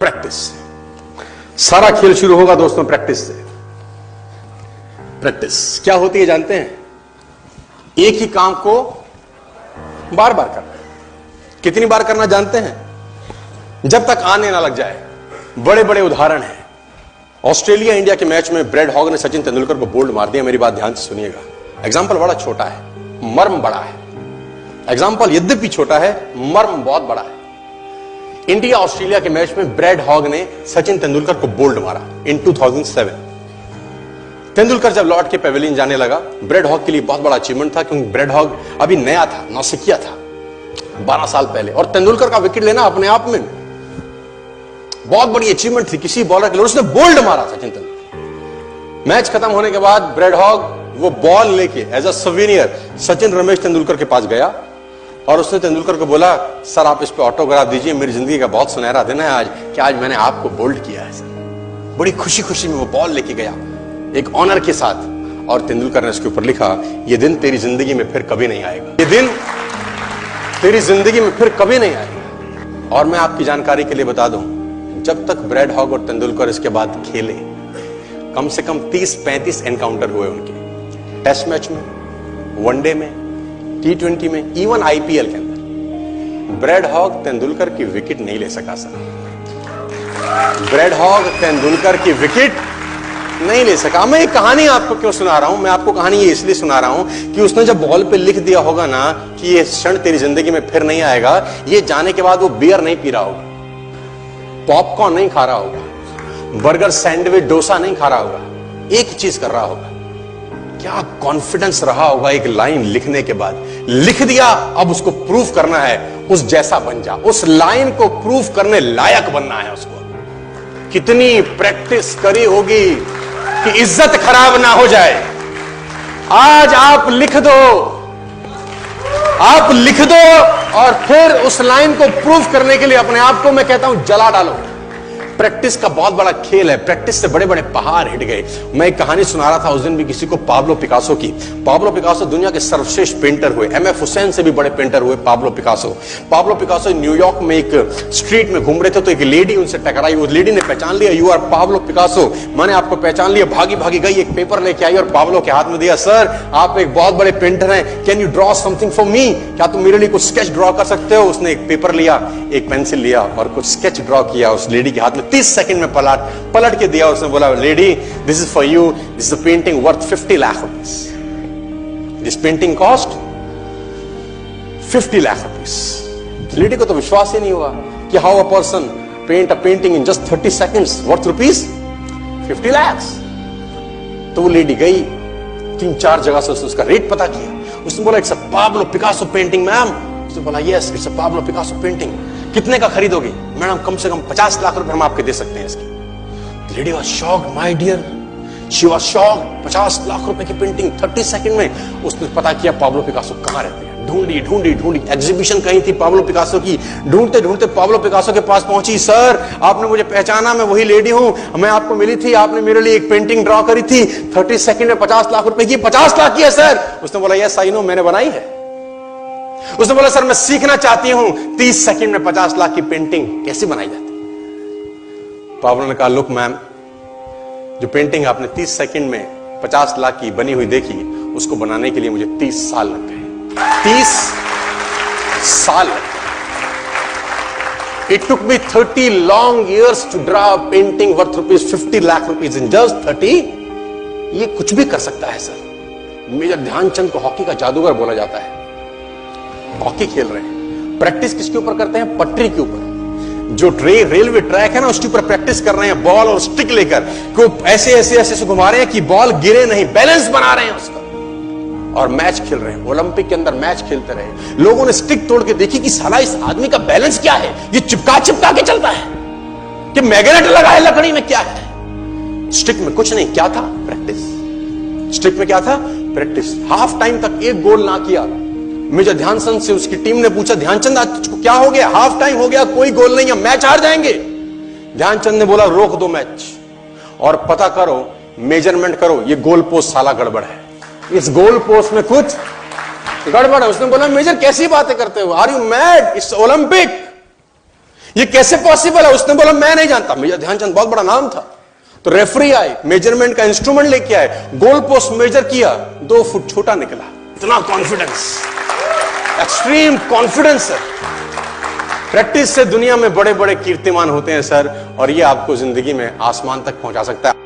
Practice. सारा खेल शुरू होगा दोस्तों प्रैक्टिस से। प्रैक्टिस क्या होती है जानते हैं? एक ही काम को बार बार करना। कितनी बार करना जानते हैं? जब तक आने ना लग जाए। बड़े बड़े उदाहरण हैं। ऑस्ट्रेलिया इंडिया के मैच में ब्रेड हॉग ने सचिन तेंदुलकर को बोल्ड मार दिया। मेरी बात ध्यान से सुनिएगा। एग्जाम्पल बड़ा छोटा है, मर्म बड़ा है। एग्जाम्पल यद्यपि छोटा है, मर्म बहुत बड़ा है। इंडिया ऑस्ट्रेलिया के मैच में ब्रेड हॉग ने सचिन तेंदुलकर को बोल्ड मारा इन 2007। तेंदुलकर जब लौट के पेविलियन जाने लगा, ब्रेड हॉग के लिए बहुत बड़ा अचीवमेंट था, क्योंकि ब्रेड हॉग अभी नया था, नौसिखिया था 12 साल पहले, और तेंदुलकर का विकेट लेना अपने आप में बहुत बड़ी अचीवमेंट थी किसी बॉलर के लिए। उसने बोल्ड मारा सचिन तेंदुलकर। मैच खत्म होने के बाद ब्रेड हॉग वो बॉल लेके as a souvenir Sachin Ramesh Tendulkar के पास गया और उसने तेंदुलकर को बोला, सर आप इस पे ऑटोग्राफ दीजिए, मेरी जिंदगी का बहुत सुनहरा दिन है आज, कि आज मैंने आपको बोल्ड किया है सर। बड़ी खुशी खुशी में वो बॉल लेके गया एक ऑनर के साथ, और तेंदुलकर ने उसके ऊपर लिखा, ये दिन तेरी जिंदगी में फिर कभी नहीं आएगा, ये दिन तेरी जिंदगी में फिर कभी नहीं आएगा। और मैं आपकी जानकारी के लिए बता दूं, जब तक ब्रेड हॉग और तेंदुलकर इसके बाद खेले, कम से कम 30-35 एनकाउंटर हुए उनके, टेस्ट मैच में, वनडे में, T20 में, इवन IPL के अंदर। ब्रेड हॉग तेंदुलकर की विकेट नहीं ले सका सर। ब्रेड हॉग तेंदुलकर की विकेट नहीं ले सका। मैं एक कहानी आपको क्यों सुना रहा हूं? मैं आपको कहानी ये इसलिए सुना रहा हूं कि उसने जब बॉल पे लिख दिया होगा ना कि ये क्षण तेरी जिंदगी में फिर नहीं आएगा, ये जाने के बाद वो बियर नहीं पी रहा होगा, पॉपकॉर्न नहीं खा रहा होगा, बर्गर, सैंडविच, डोसा नहीं खा रहा होगा, एक चीज कर रहा होगा। क्या कॉन्फिडेंस रहा होगा एक लाइन लिखने के बाद। लिख दिया, अब उसको प्रूफ करना है, उस जैसा बन जा, उस लाइन को प्रूफ करने लायक बनना है उसको। कितनी प्रैक्टिस करी होगी कि इज्जत खराब ना हो जाए। आज आप लिख दो, आप लिख दो, और फिर उस लाइन को प्रूफ करने के लिए अपने आप को मैं कहता हूं जला डालो। प्रैक्टिस का बहुत बड़ा खेल है। प्रैक्टिस से बड़े बड़े पहाड़ हिट गए। मैं एक कहानी सुना रहा था उस दिन भी किसी को, पाब्लो पिकासो की। पाब्लो पिकासो दुनिया के सर्वश्रेष्ठ पेंटर हुए। MF हुसैन से भी बड़े पेंटर हुए Pablo Picasso. Pablo Picasso New York में एक स्ट्रीट में घूम रहे थे, तो एक लेडी उनसे टकराई। उस लेडी ने पहचान लिया, यू आर पाब्लो पिकासो, मैंने आपको पहचान लिया। भागी भागी गई, एक पेपर लेके आई और पाब्लो के हाथ में दिया। सर आप एक बहुत बड़े पेंटर हैं, can you draw something for me? क्या तुम मेरे लिए कुछ स्केच ड्रॉ कर सकते हो? उसने एक पेपर लिया, एक पेंसिल लिया और कुछ स्केच ड्रॉ किया उस लेडी के हाथ में। 30 सेकंड में पलट के दिया। उसने बोला, lady this is for you, this is a painting worth 50 lakh rupees. This painting cost 50 lakh rupees. Lady को तो विश्वास ही नहीं हुआ कि how a person paint a painting in just 30 seconds worth rupees 50 lakh. तो वो लेडी गई, 3-4 जगह से उसने उसका रेट पता किया। उसने बोला, it's a Pablo Picasso painting ma'am. उसने बोला, yes it's a Pablo Picasso painting. कितने का खरीदोगे? मैडम कम से कम 50 लाख रुपए हम आपके दे सकते हैं इसकी। Lady was shocked, my dear, she was shocked. 50 lakh रुपए की पेंटिंग 30 सेकंड में। उसने पता किया पाब्लो पिकासो कहां रहते हैं। ढूंढी ढूंढी ढूंढी, एग्जीबिशन कहीं थी पाब्लो पिकासो की। ढूंढते ढूंढते पाब्लो पिकासो के पास पहुंची। सर आपने मुझे पहचाना, मैं वही लेडी हूं, मैं आपको मिली थी, आपने मेरे लिए एक पेंटिंग ड्रॉ करी थी 30 सेकंड में 50 लाख रुपए की। 50 लाख की है सर? उसने बोला, यस आई नो, मैंने बनाई है। उसने बोला, सर मैं सीखना चाहती हूं 30 सेकंड में 50 लाख की पेंटिंग कैसे बनाई जाती। पाब्लो ने कहा, लुक मैम, जो पेंटिंग आपने 30 सेकंड में 50 लाख की बनी हुई देखी, उसको बनाने के लिए मुझे 30 साल लग गए। 30 साल। It took me 30 long years to draw a painting worth rupees 50 lakh rupees in just 30। ये कुछ भी कर सकता है सर। मेजर ध्यानचंद को हॉकी का जादूगर बोला जाता है। हॉकी खेल रहे हैं, प्रैक्टिस किसके ऊपर करते हैं? पटरी के ऊपर। जो रेलवे ट्रैक है ना, उसके ऊपर प्रैक्टिस कर रहे हैं, बॉल और स्टिक लेकर को ऐसे ऐसे ऐसे से घुमा रहे हैं कि बॉल गिरे नहीं, बैलेंस बना रहे हैं उसका, और मैच खेल रहे हैं। ओलंपिक के अंदर मैच खेलते रहे। लोगों ने स्टिक तोड़ के देखी कि साला इस आदमी का बैलेंस क्या है, ये चिपका चिपका के चलता है कि मैग्नेट लगा है लकड़ी में, क्या है? स्टिक में कुछ नहीं, क्या था? प्रैक्टिस। स्टिक में क्या था? प्रैक्टिस। हाफ टाइम तक एक गोल ना किया। मेजर ध्यानचंद से उसकी टीम ने पूछा, ध्यानचंद आज क्या हो गया? हाफ टाइम हो गया, कोई गोल नहीं है, मैच हार जाएंगे। ध्यानचंद ने बोला, रोक दो मैच और पता करो, मेजरमेंट करो, ये गोल पोस्ट साला गड़बड़ है, इस गोल पोस्ट में कुछ गड़बड़ है। उसने बोला, मेजर कैसी बातें करते हो? Are you mad? It's Olympic. ये कैसे पॉसिबल है? उसने बोला मैं नहीं जानता, मेजर ध्यानचंद बहुत बड़ा नाम था। तो रेफरी आए, मेजरमेंट का इंस्ट्रूमेंट लेके आए, गोल पोस्ट मेजर किया, 2 फुट छोटा निकला। इतना कॉन्फिडेंस, एक्सट्रीम कॉन्फिडेंस है। प्रैक्टिस से दुनिया में बड़े बड़े कीर्तिमान होते हैं सर, और ये आपको जिंदगी में आसमान तक पहुंचा सकता है।